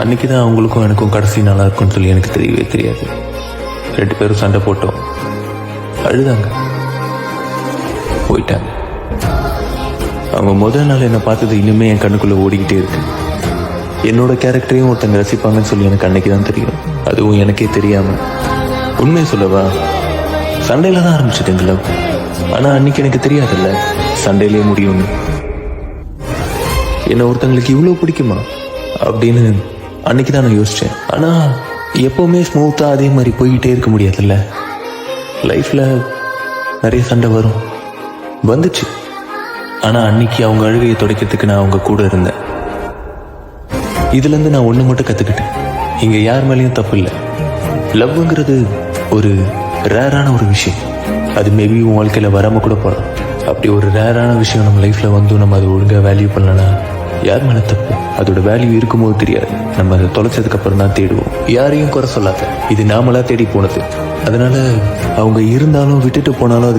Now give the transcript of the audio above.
அன்னைக்கு தான் அவங்களுக்கும் எனக்கும் கடைசி நாளாக இருக்கும்னு சொல்லி எனக்கு தெரியவே தெரியாது. 2 பேரும் சண்டை போட்டோம், அழுதாங்க, போயிட்டாங்க. அவங்க முதல் நாள் என்னை பார்த்தது இன்னுமே என் கண்ணுக்குள்ளே ஓடிக்கிட்டே இருக்கு. என்னோட கேரக்டரையும் ஒருத்தங்க ரசிப்பாங்கன்னு சொல்லி எனக்கு அன்னைக்கு தான் தெரியும், அதுவும் எனக்கே தெரியாம. உண்மையை சொல்லவா, சண்டையில தான் ஆரம்பிச்சிட்டுங்க லவ். ஆனால் அன்னைக்கு எனக்கு தெரியாதுல்ல சண்டையிலே முடியும்னு. என்னை ஒருத்தங்களுக்கு இவ்வளோ பிடிக்குமா அப்படின்னு அன்னைக்கு தான் நான் யோசித்தேன். ஆனால் எப்போவுமே ஸ்மூத்தாக அதே மாதிரி போய்கிட்டே இருக்க முடியாதுல்ல. லைஃப்பில் நிறைய சண்டை வரும், வந்துச்சு. ஆனால் அன்னைக்கு அவங்க அழுகையை துடைக்கிறதுக்கு நான் அவங்க கூட இருந்தேன். இதுலேருந்து நான் ஒன்று மட்டும் கற்றுக்கிட்டேன், இங்கே யார் மேலேயும் தப்பு இல்லை. லவ்ங்கிறது ஒரு ரேரான ஒரு விஷயம். அது மேபி உன் வாழ்க்கையில் வராமல் கூட போகலாம். அப்படி ஒரு ரேரான விஷயம் நம்ம லைஃப்பில் வந்து நம்ம அதை ஒழுங்காக வேல்யூ பண்ணலன்னா யார் மேலே தப்பு? அதோட வேல்யூ இருக்கும்போது தெரியாது, நம்ம அதை தொலைச்சதுக்கு அப்புறம் தான் தேடுவோம். யாரையும் குறை சொல்லாத, இது நாமளா தேடி போனது. அதனால அவங்க இருந்தாலும் விட்டுட்டு போனாலும் அதுக்கு